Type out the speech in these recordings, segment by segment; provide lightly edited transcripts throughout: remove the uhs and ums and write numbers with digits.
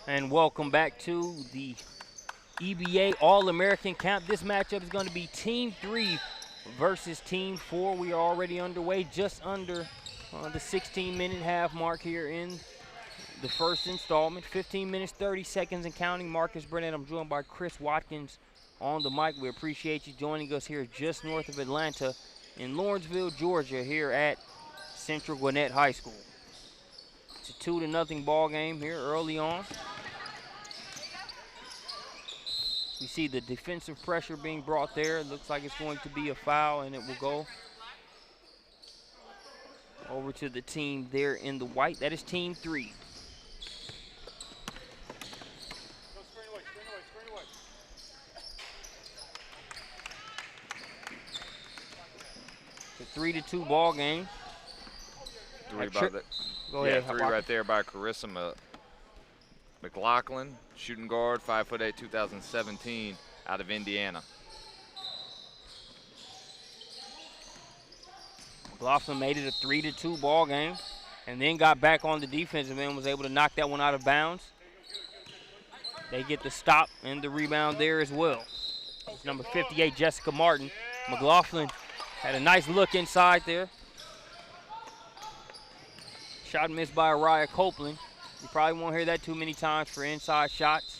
And welcome back to the EBA All-American Camp. This matchup is going to be Team 3 versus Team 4. We are already underway, just under the 16-minute half mark here in the first installment. 15 minutes, 30 seconds and counting. Marcus Burnett. I'm joined by Chris Watkins on the mic. We appreciate you joining us here just north of Atlanta in Lawrenceville, Georgia, here at Central Gwinnett High School. It's a 2-0 ball game here early on. We see the defensive pressure being brought there. It looks like it's going to be a foul, and it will go over to the team there in the white. That is Team 3. It's a 3-2 ball game. Three right there by Carissa McLaughlin, shooting guard, 5'8", 2017, out of Indiana. McLaughlin made it a 3-2 ball game, and then got back on the defensive end, was able to knock that one out of bounds. They get the stop and the rebound there as well. It's number 58, Jessica Martin. McLaughlin had a nice look inside there. Shot missed by Araya Copeland. You probably won't hear that too many times for inside shots.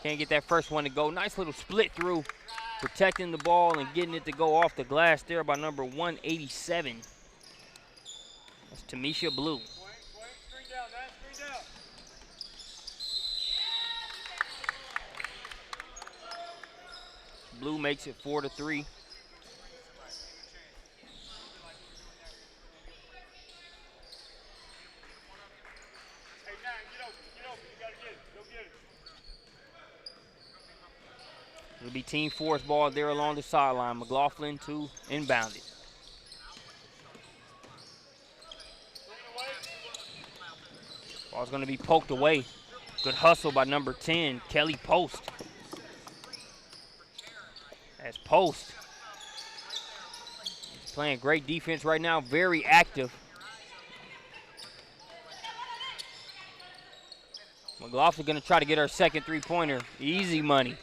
Can't get that first one to go. Nice little split through, protecting the ball and getting it to go off the glass there by number 187. That's Tamisha Blue. Blue makes it 4-3. It'll be Team 4's ball there along the sideline. McLaughlin to inbound it. Ball's going to be poked away. Good hustle by number 10, Kelly Post. That's Post. He's playing great defense right now, very active. McLaughlin going to try to get her second three-pointer. Easy money.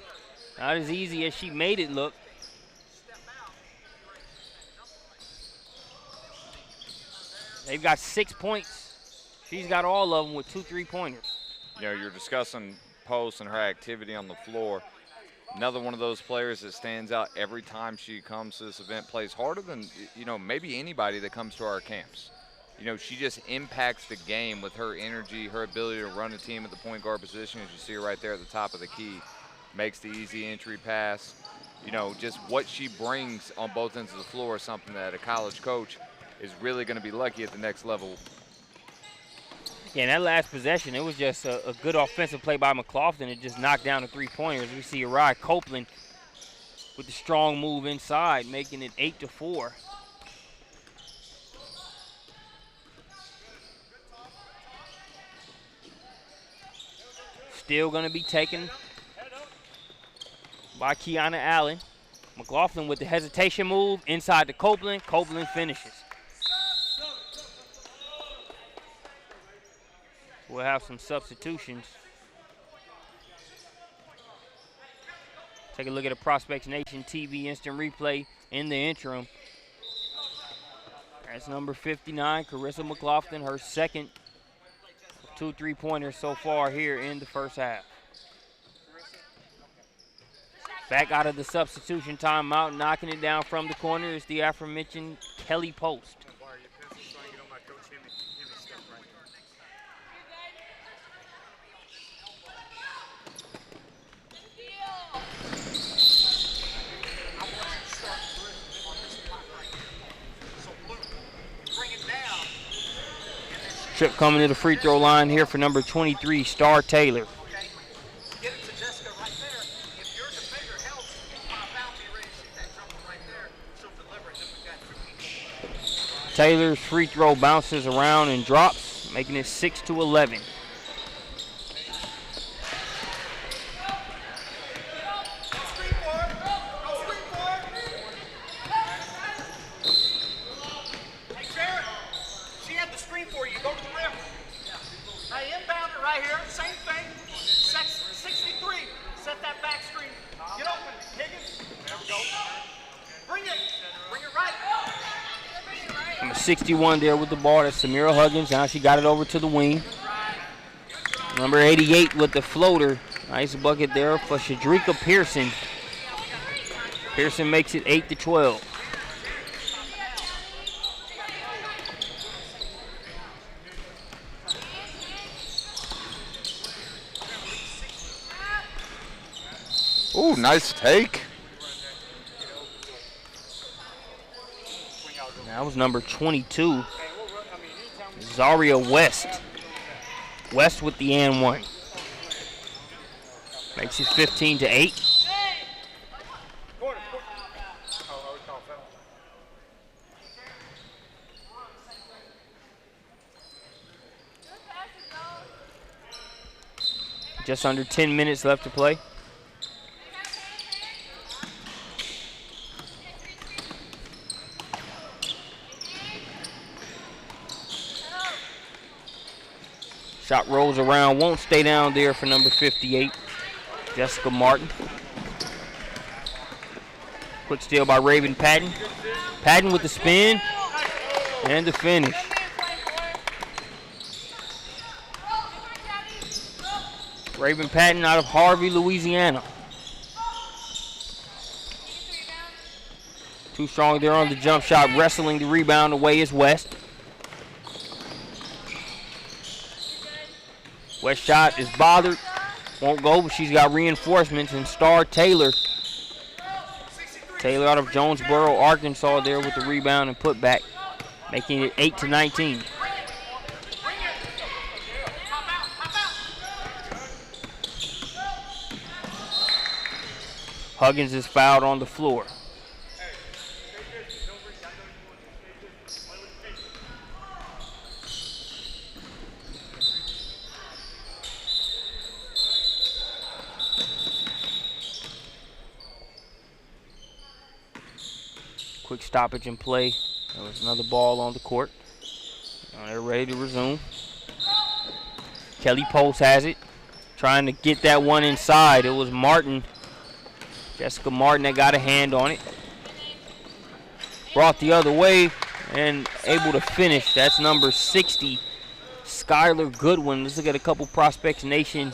Not as easy as she made it look. They've got 6 points. She's got all of them with 2 three-pointers. You know, you're discussing Post and her activity on the floor. Another one of those players that stands out every time she comes to this event, plays harder than, you know, maybe anybody that comes to our camps. You know, she just impacts the game with her energy, her ability to run a team at the point guard position, as you see her right there at the top of the key. Makes the easy entry pass. You know, just what she brings on both ends of the floor is something that a college coach is really going to be lucky at the next level. Yeah, in that last possession, it was just a good offensive play by McLaughlin. It just knocked down the three-pointers. We see Araya Copeland with the strong move inside, making it 8-4. Still going to be taken by Kiana Allen. McLaughlin with the hesitation move inside to Copeland. Copeland finishes. We'll have some substitutions. Take a look at a ProspectsNation TV instant replay in the interim. That's number 59, Carissa McLaughlin, her second 2 three-pointers so far here in the first half. Back out of the substitution timeout, knocking it down from the corner is the aforementioned Kelly Post. Trip coming to the free throw line here for number 23, Star Taylor. Taylor's free throw bounces around and drops, making it 6-11. She had the screen for you. Go to the rim. Now inbound it right here. Same thing. Number 61 there with the ball. That's Samira Huggins. Now she got it over to the wing. Number 88 with the floater. Nice bucket there for Shadrika Pearson. Pearson makes it 8-12. Ooh, nice take. That was number 22, Zaria West. West with the and one. Makes it 15-8. Just under 10 minutes left to play. Shot rolls around, won't stay down there for number 58, Jessica Martin. Quick steal by Raven Patton. Patton with the spin and the finish. Raven Patton out of Harvey, Louisiana. Too strong there on the jump shot, wrestling the rebound away is West. West shot is bothered, won't go, but she's got reinforcements, and Star Taylor. Taylor out of Jonesboro, Arkansas there with the rebound and putback, making it 8-19. Huggins is fouled on the floor. Quick stoppage in play. There was another ball on the court. Now they're ready to resume. Kelly Post has it. Trying to get that one inside. It was Martin. Jessica Martin that got a hand on it. Brought the other way and able to finish. That's number 60, Skylar Goodwin. Let's look at a couple Prospects Nation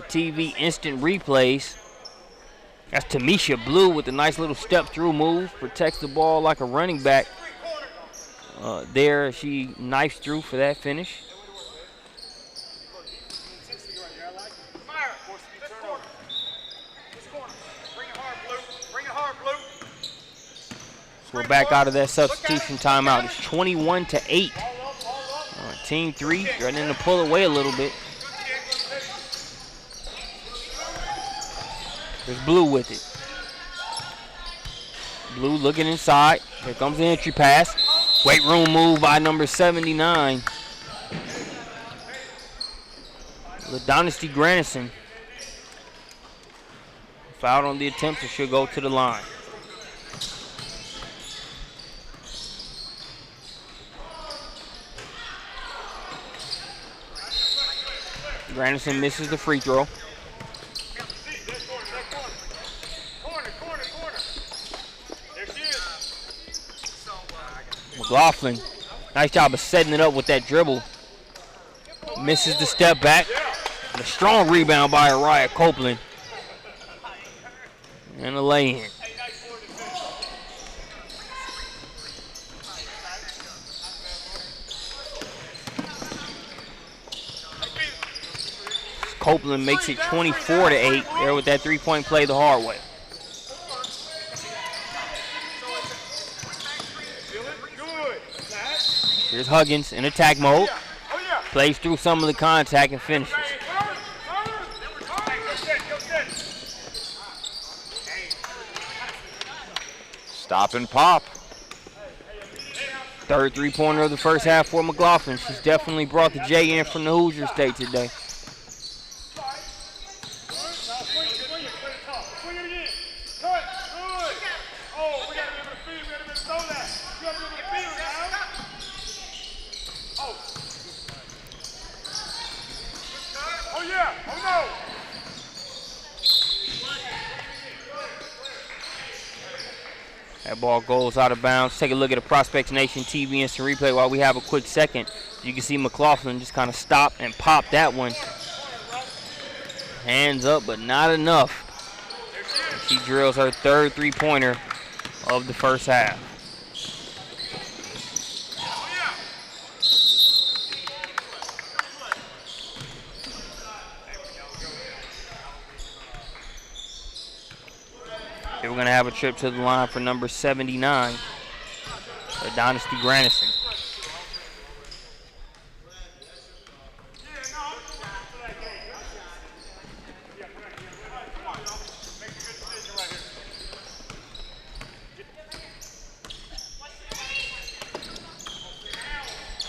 TV instant replays. That's Tamisha Blue with a nice little step-through move. Protects the ball like a running back. There, she knifes through for that finish. So we're back out of that substitution timeout. It's 21-8. Team 3 threatening to pull away a little bit. There's Blue with it. Blue looking inside. Here comes the entry pass. Weight room move by number 79. LaDynasty Granison. Fouled on the attempt, so she'll go to the line. Granison misses the free throw. McLaughlin, nice job of setting it up with that dribble. Misses the step back. And a strong rebound by Araya Copeland. And a lay-in. Copeland makes it 24-8 there with that three-point play the hard way. Here's Huggins in attack mode. Plays through some of the contact and finishes. Stop and pop. Third three-pointer of the first half for McLaughlin. She's definitely brought the J in from the Hoosier State today. That ball goes out of bounds. Take a look at a Prospects Nation TV instant replay while we have a quick second. You can see McLaughlin just kind of stop and pop that one. Hands up, but not enough. She drills her third three-pointer of the first half. Here we're going to have a trip to the line for number 79, Dynasty Granison.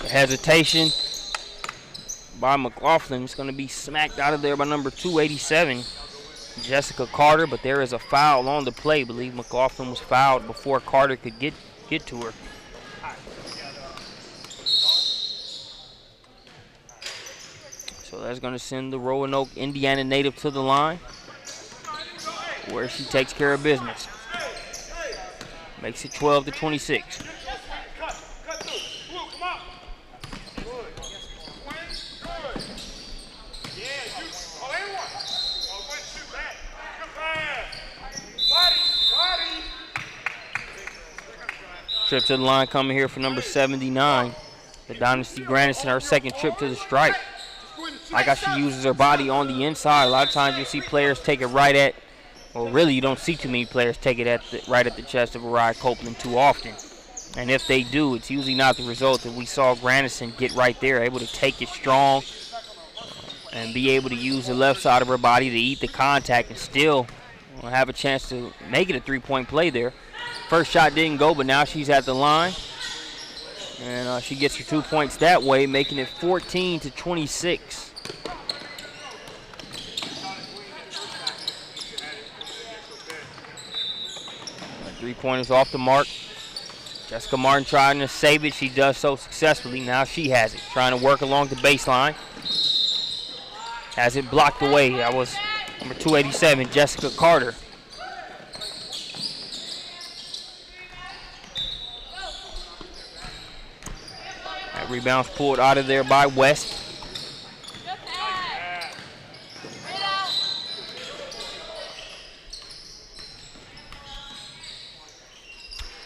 Hesitation by McLaughlin. It's going to be smacked out of there by number 287, Jessica Carter, but there is a foul on the play. I believe McLaughlin was fouled before Carter could get to her. So that's going to send the Roanoke, Indiana native to the line, where she takes care of business. Makes it 12-26. Trip to the line coming here for number 79, the Dynasty Granison, her second trip to the stripe. Like how she uses her body on the inside. A lot of times you see players take it right at, well, really you don't see too many players take it right at the chest of Mariah Copeland too often. And if they do, it's usually not the result that we saw Granison get right there, able to take it strong and be able to use the left side of her body to eat the contact and still have a chance to make it a three-point play there. First shot didn't go, but now she's at the line. And she gets her 2 points that way, making it 14-26. Three-pointers off the mark. Jessica Martin trying to save it. She does so successfully. Now she has it. Trying to work along the baseline. Has it blocked away. That was number 287, Jessica Carter. That rebound's pulled out of there by West.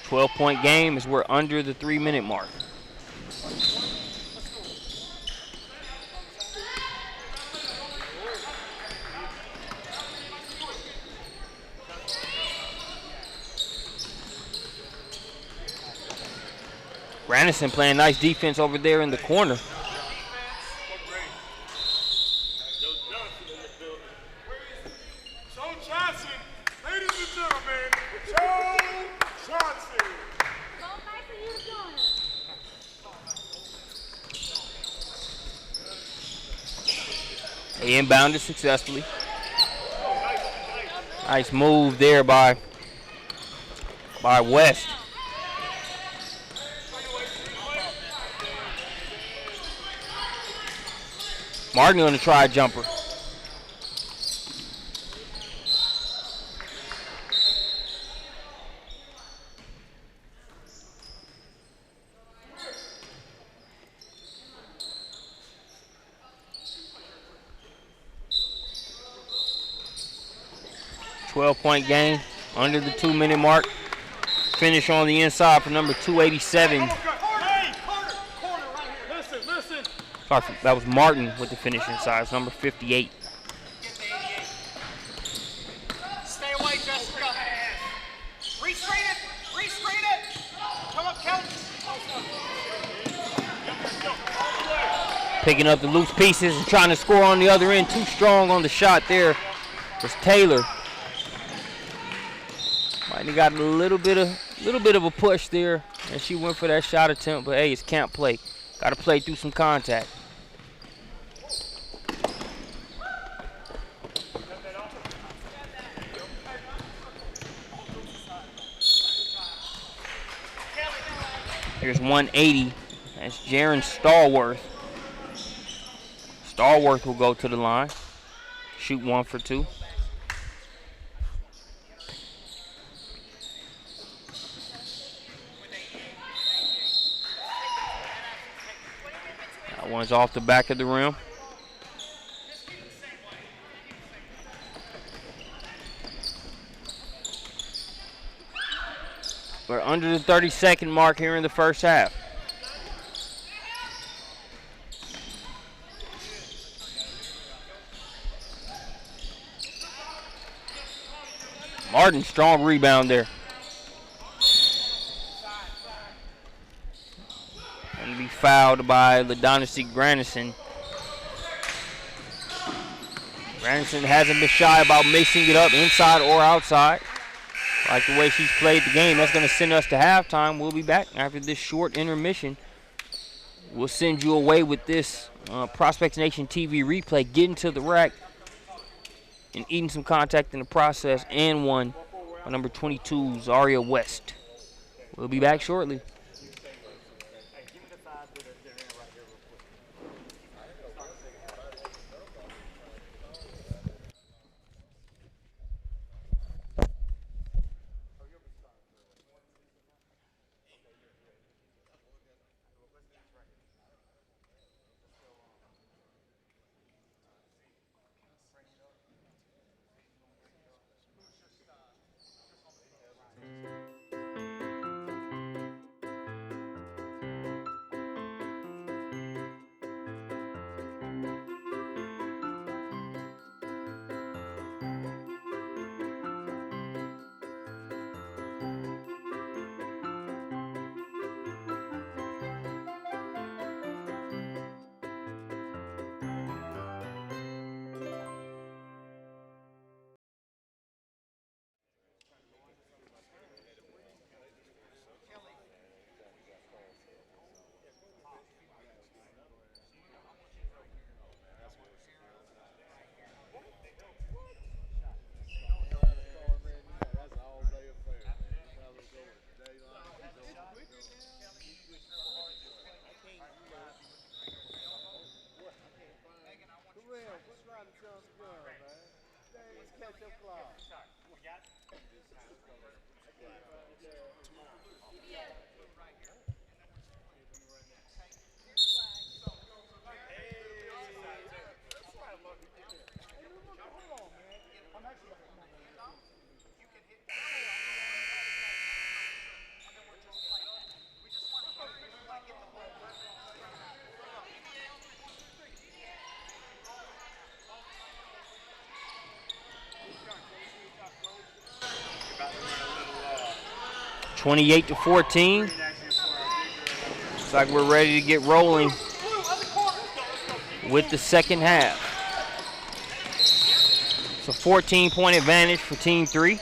.12-point game as we're under the 3-minute mark. Granison playing nice defense over there in the corner. They inbounded successfully. Nice move there by West. Martin going to try a jumper. .12-point game, under the 2-minute mark. Finish on the inside for number 287. Sorry, that was Martin with the finish inside. It's number 58. Stay away, Jessica. Re-screen it. Re-screen it. Come up, count. Picking up the loose pieces and trying to score on the other end. Too strong on the shot there was Taylor. Might have got a little bit of a push there, and she went for that shot attempt. But hey, it's camp play. Got to play through some contact. Here's 180. That's Jaren Stallworth. Stallworth will go to the line. Shoot 1 for 2. That one's off the back of the rim. We're under the 30-second mark here in the first half. Martin, strong rebound there. And be fouled by LaDonacy Granison. Granison hasn't been shy about mixing it up inside or outside. Like the way she's played the game. That's going to send us to halftime. We'll be back after this short intermission. We'll send you away with this Prospects Nation TV replay. Getting to the rack and eating some contact in the process. And one by number 22, Zaria West. We'll be back shortly. (28-14). Looks like we're ready to get rolling with the second half. It's a 14-point advantage for Team 3.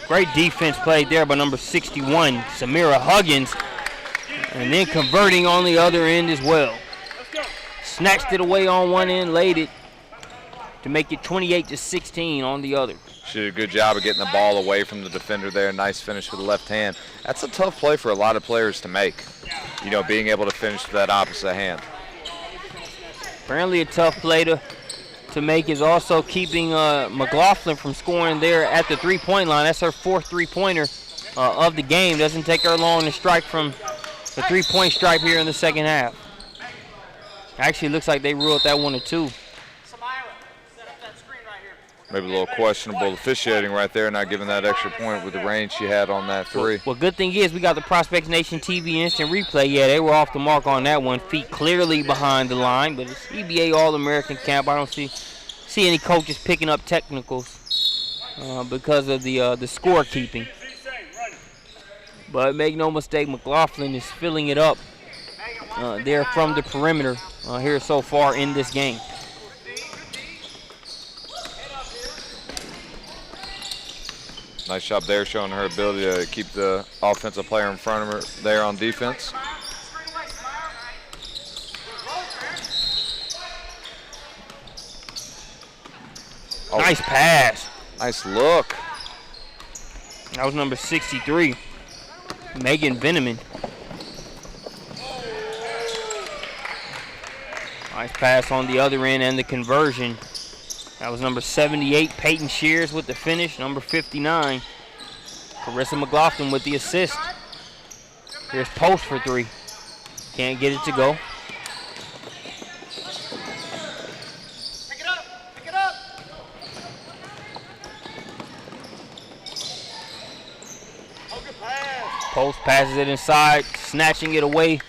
Great defense played there by number 61, Samira Huggins. And then converting on the other end as well. Snatched it away on one end, laid it to make it 28-16 on the other. She did a good job of getting the ball away from the defender there. Nice finish with the left hand. That's a tough play for a lot of players to make. You know, being able to finish with that opposite hand. Apparently a tough play to make is also keeping McLaughlin from scoring there at the three-point line. That's her fourth three-pointer of the game. Doesn't take her long to strike from the three-point stripe here in the second half. Actually, looks like they ruled that one or two. Maybe a little questionable officiating right there, not giving that extra point with the range she had on that three. Well, good thing is we got the Prospects Nation TV instant replay. Yeah, they were off the mark on that one. Feet clearly behind the line, but it's EBA All-American camp. I don't see any coaches picking up technicals because of the scorekeeping. But make no mistake, McLaughlin is filling it up there from the perimeter here so far in this game. Nice job there, showing her ability to keep the offensive player in front of her there on defense. Oh. Nice pass. Nice look. That was number 63, Megan Veneman. Nice pass on the other end and the conversion That was number 78, Peyton Shears with the finish. Number 59, Carissa McLaughlin with the assist. Here's Post for three. Can't get it to go. Pick it up. Pick it up. Oh, good pass. Post passes it inside, snatching it away.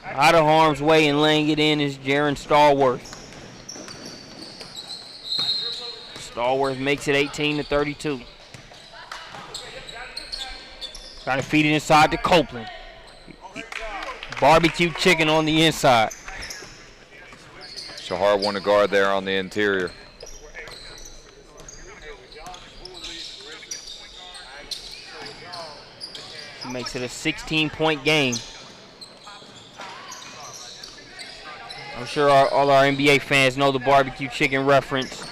Out of harm's way and laying it in is Jaron Stallworth. Stallworth makes it 18-32. Trying to feed it inside to Copeland. Barbecue chicken on the inside. Shahar won a guard there on the interior. She makes it a 16-point game. I'm sure all our NBA fans know the barbecue chicken reference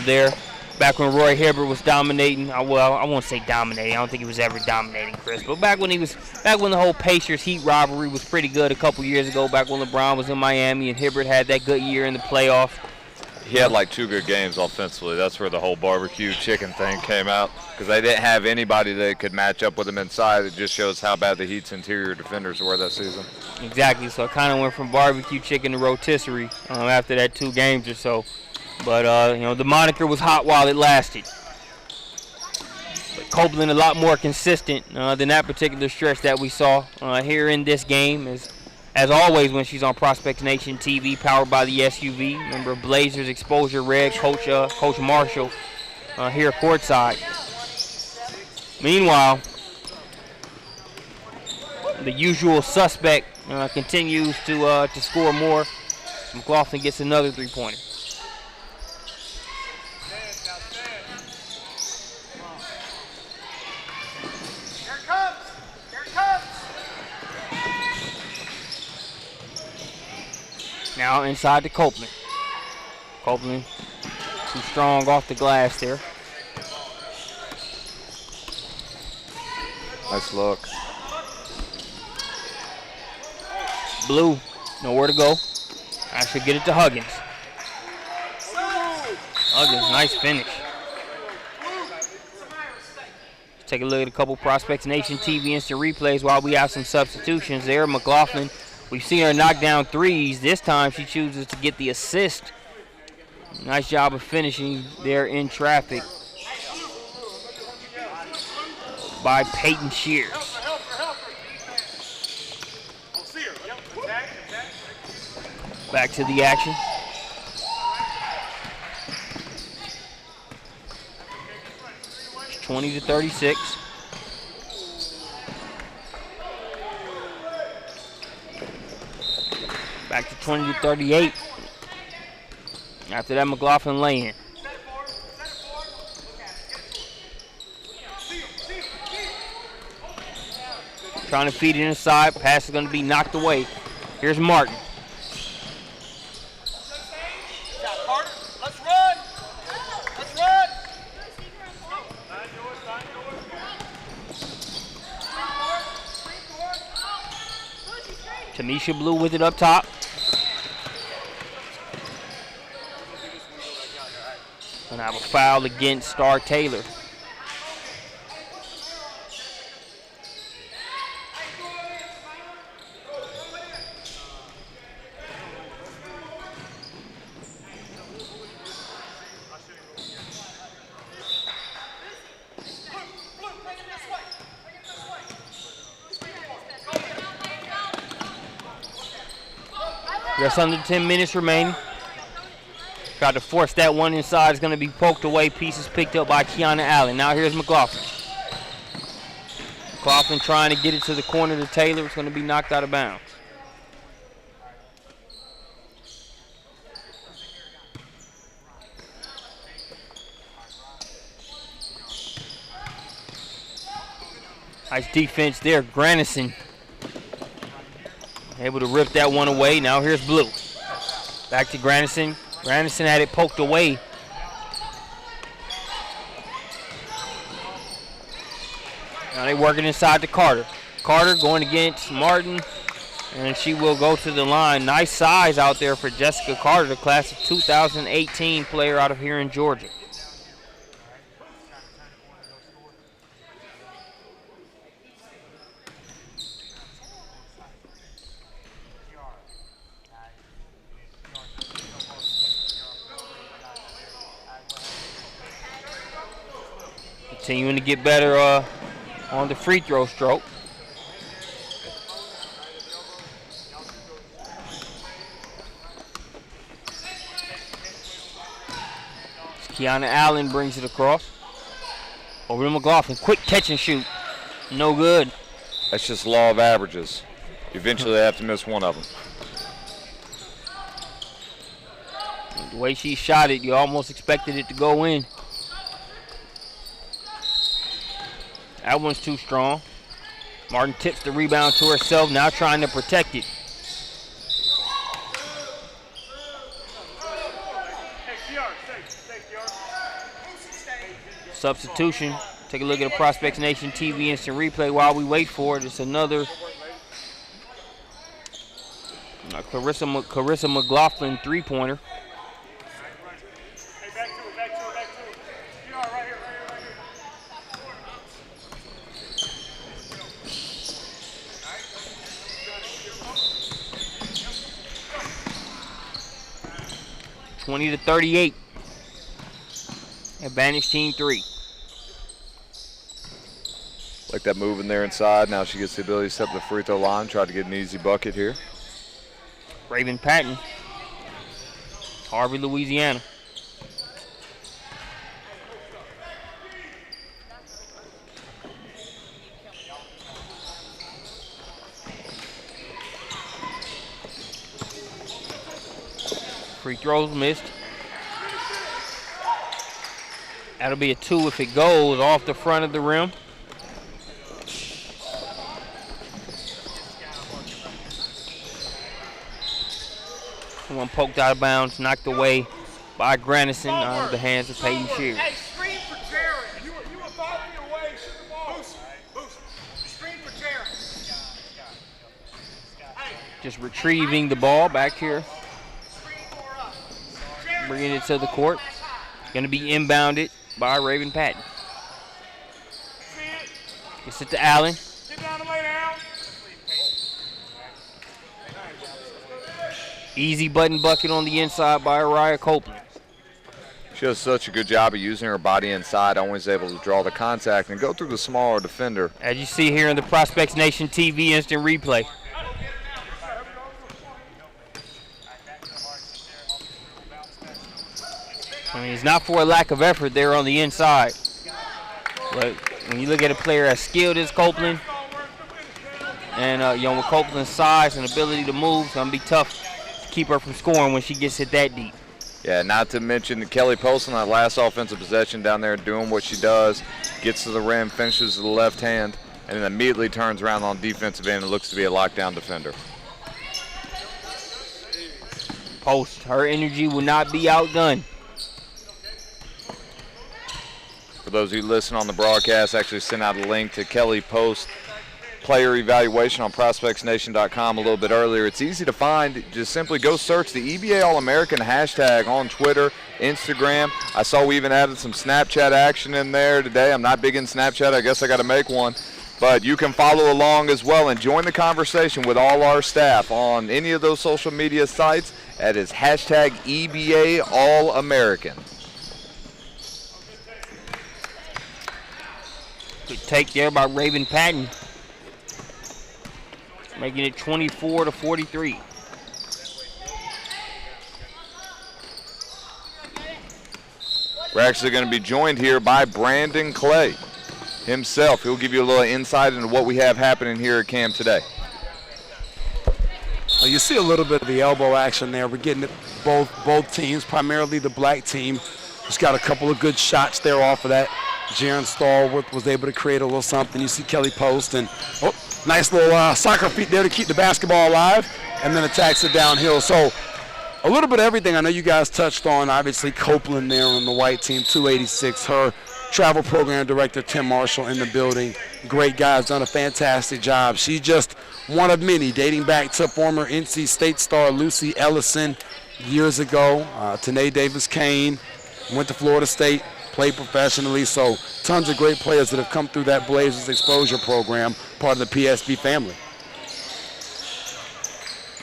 there. Back when Roy Hibbert was dominating, well, I won't say dominating. I don't think he was ever dominating, Chris. But back when the whole Pacers Heat rivalry was pretty good a couple years ago, back when LeBron was in Miami and Hibbert had that good year in the playoffs. He had like 2 good games offensively. That's where the whole barbecue chicken thing came out, because they didn't have anybody that could match up with him inside. It just shows how bad the Heat's interior defenders were that season. Exactly. So it kind of went from barbecue chicken to rotisserie after that 2 games or so. But, the moniker was hot while it lasted. But Copeland a lot more consistent than that particular stretch that we saw here in this game. As always, when she's on Prospects Nation TV, powered by the SUV. Remember, Blazers Exposure Red, Coach Marshall here courtside. Meanwhile, the usual suspect continues to score more. McLaughlin gets another 3-pointer. Now inside to Copeland. Copeland too strong off the glass there. Nice look. Blue, nowhere to go. I should get it to Huggins. Huggins, nice finish. Let's take a look at a couple Prospects Nation TV instant replays while we have some substitutions there. McLaughlin, we've seen her knock down threes. This time she chooses to get the assist. Nice job of finishing there in traffic by Peyton Shears. Back to the action. It's 20-36. Back to 20-38. After that, McLaughlin lay-in. Trying to feed it inside. Pass is going to be knocked away. Here's Martin. Let's run. Let's run. Tanisha Blue with it up top. Gonna have a foul against Star Taylor. Just under 10 minutes remaining. Tried to force that one inside. It's going to be poked away. Pieces picked up by Kiana Allen. Now here's McLaughlin. McLaughlin trying to get it to the corner to Taylor. It's going to be knocked out of bounds. Nice defense there. Granison able to rip that one away. Now here's Blue. Back to Granison. Granison had it poked away. Now they working inside to Carter. Carter going against Martin. And she will go to the line. Nice size out there for Jessica Carter, the class of 2018 player out of here in Georgia. Continuing to get better on the free throw stroke. Kiana Allen brings it across. Over to McLaughlin. Quick catch and shoot. No good. That's just law of averages. Eventually they have to miss one of them. The way she shot it, you almost expected it to go in. That one's too strong. Martin tips the rebound to herself, now trying to protect it. Substitution. Take a look at the Prospects Nation TV instant replay while we wait for it. It's another Carissa McLaughlin three-pointer. (20-38). Advantage team 3. Like that move in there inside. Now she gets the ability to step to the free throw line, try to get an easy bucket here. Raven Patton, Harvey, Louisiana. Free throws missed. That'll be a 2 if it goes off the front of the rim. One poked out of bounds, knocked away by Granison out of the hands of Peyton Shears. Hey, screen for Jared. You were 5 feet away. Shoot the ball. Boost. Screen for Jared. Just retrieving the ball back here. Bringing it to the court. Going to be inbounded by Raven Patton. Gets it to Allen. Get down and lay down. Easy button bucket on the inside by Araya Copeland. She does such a good job of using her body inside, always able to draw the contact and go through the smaller defender. As you see here in the Prospects Nation TV instant replay. I mean, it's not for a lack of effort there on the inside. But when you look at a player as skilled as Copeland, and with Copeland's size and ability to move, it's going to be tough to keep her from scoring when she gets hit that deep. Yeah, not to mention Kelly Post on that last offensive possession down there doing what she does, gets to the rim, finishes with the left hand, and then immediately turns around on defensive end and looks to be a lockdown defender. Post, her energy will not be outdone. For those of you listening on the broadcast, I actually sent out a link to Kelly Post player evaluation on ProspectsNation.com a little bit earlier. It's easy to find. Just simply go search the EBA All-American hashtag on Twitter, Instagram. I saw we even added some Snapchat action in there today. I'm not big in Snapchat. I guess I got to make one. But you can follow along as well and join the conversation with all our staff on any of those social media sites. That is hashtag EBA All-American. Good take there by Raven Patton. Making it 24-43. We're actually going to be joined here by Brandon Clay himself. He'll give you a little insight into what we have happening here at camp today. You see a little bit of the elbow action there. We're getting it both teams, primarily the black team. Just got a couple of good shots there off of that. Jaren Stallworth was able to create a little something. You see Kelly Post and nice little soccer feet there to keep the basketball alive, and then attacks it downhill. So a little bit of everything. I know you guys touched on, obviously, Copeland there on the white team, 286. Her travel program director, Tim Marshall, in the building. Great guy, has done a fantastic job. She's just one of many, dating back to former NC State star Lucy Ellison years ago. Tanae Davis-Kane went to Florida State, played professionally. So tons of great players that have come through that Blazers exposure program, part of the PSB family.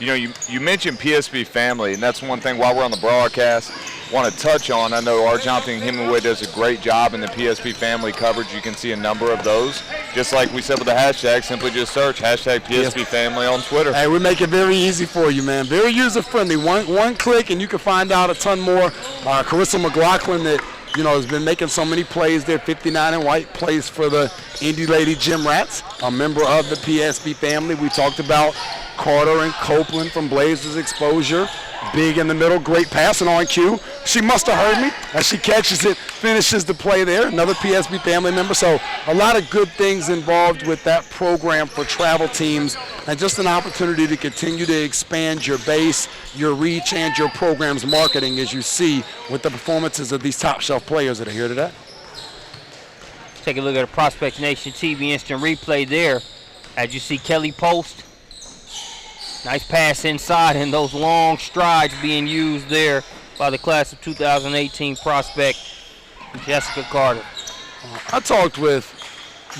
You know, you mentioned PSB family, and that's one thing while we're on the broadcast, want to touch on. I know our Jonathan Hemingway does a great job in the PSB family coverage. You can see a number of those. Just like we said with the hashtag, simply just search hashtag PSB family on Twitter. Hey, we make it very easy for you, man. Very user-friendly. One click, and you can find out a ton more. Carissa McLaughlin that, has been making so many plays there, 59 in white, plays for the Indy Lady Gym Rats, a member of the PSB family. We talked about Carter and Copeland from Blazers exposure. Big in the middle, great passing on cue. She must have heard me as she catches it, finishes the play there. Another PSB family member. So a lot of good things involved with that program for travel teams, and just an opportunity to continue to expand your base, your reach, and your program's marketing, as you see with the performances of these top shelf players that are here today. Take a look at a Prospect Nation TV instant replay there. As you see Kelly Post. Nice pass inside, and those long strides being used there by the class of 2018 prospect, Jessica Carter. I talked with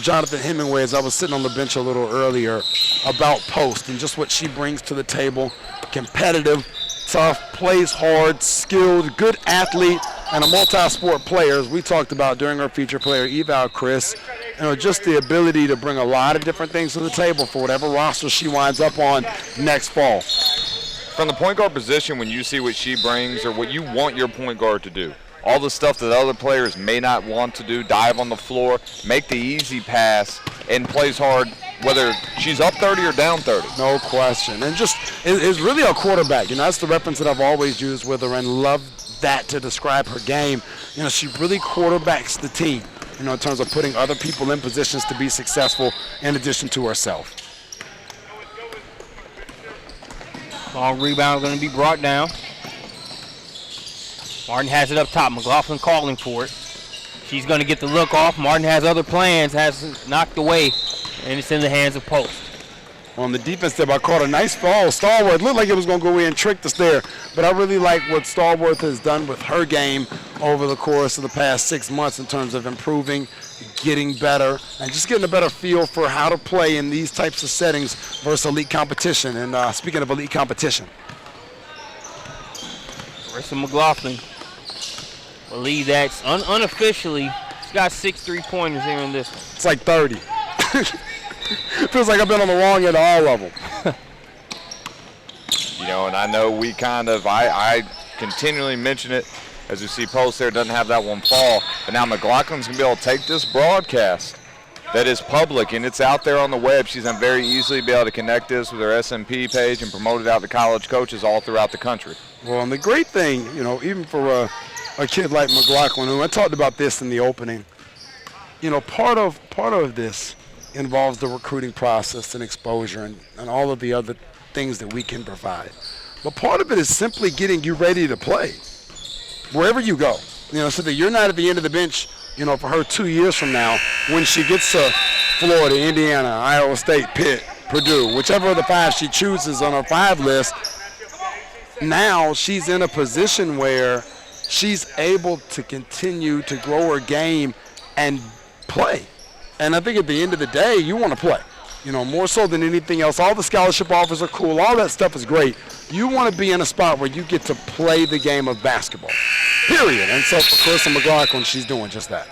Jonathan Hemingway as I was sitting on the bench a little earlier about Post and just what she brings to the table. Competitive, tough, plays hard, skilled, good athlete, and a multi-sport player, as we talked about during our feature player eval, Chris. Just the ability to bring a lot of different things to the table for whatever roster she winds up on next fall. From the point guard position, when you see what she brings or what you want your point guard to do, all the stuff that other players may not want to do, dive on the floor, make the easy pass, and plays hard, whether she's up 30 or down 30. No question. And just is really a quarterback. That's the reference that I've always used with her and love that to describe her game. She really quarterbacks the team, in terms of putting other people in positions to be successful in addition to herself. Long rebound going to be brought down. Martin has it up top. McLaughlin calling for it. She's going to get the look off. Martin has other plans, has it knocked away, and it's in the hands of Post. On the defense there, I caught a nice fall. Stallworth looked like it was going to go in and trick us there, but I really like what Stallworth has done with her game over the course of the past 6 months in terms of improving, getting better, and just getting a better feel for how to play in these types of settings versus elite competition. And speaking of elite competition, Carissa McLaughlin will lead that unofficially. She's got 6 3-pointers here in this one. It's like 30. Feels like I've been on the wrong end of all of them. And I know we I continually mention it as you see Post there doesn't have that one fall. But now McLaughlin's going to be able to take this broadcast that is public, and it's out there on the web. She's going to very easily be able to connect this with her SMP page and promote it out to college coaches all throughout the country. Well, and the great thing, even for a kid like McLaughlin, who I talked about this in the opening, part of this involves the recruiting process and exposure and all of the other things that we can provide. But part of it is simply getting you ready to play wherever you go, so that you're not at the end of the bench, for her 2 years from now when she gets to Florida, Indiana, Iowa State, Pitt, Purdue, whichever of the 5 she chooses on her 5 list. Now she's in a position where she's able to continue to grow her game and play. And I think at the end of the day, you want to play, more so than anything else. All the scholarship offers are cool. All that stuff is great. You want to be in a spot where you get to play the game of basketball, period. And so for Carissa McLaughlin, she's doing just that.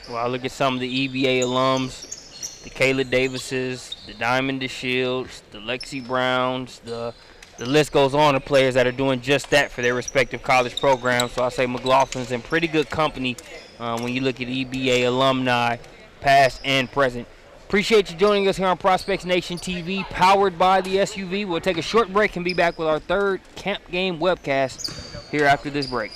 Well, I look at some of the EBA alums, the Kayla Davises, the Diamond DeShields, the Lexi Browns, the list goes on of players that are doing just that for their respective college programs. So I say McLaughlin's in pretty good company when you look at EBA alumni, past and present. Appreciate you joining us here on Prospects Nation TV, powered by the SUV. We'll take a short break and be back with our third camp game webcast here after this break.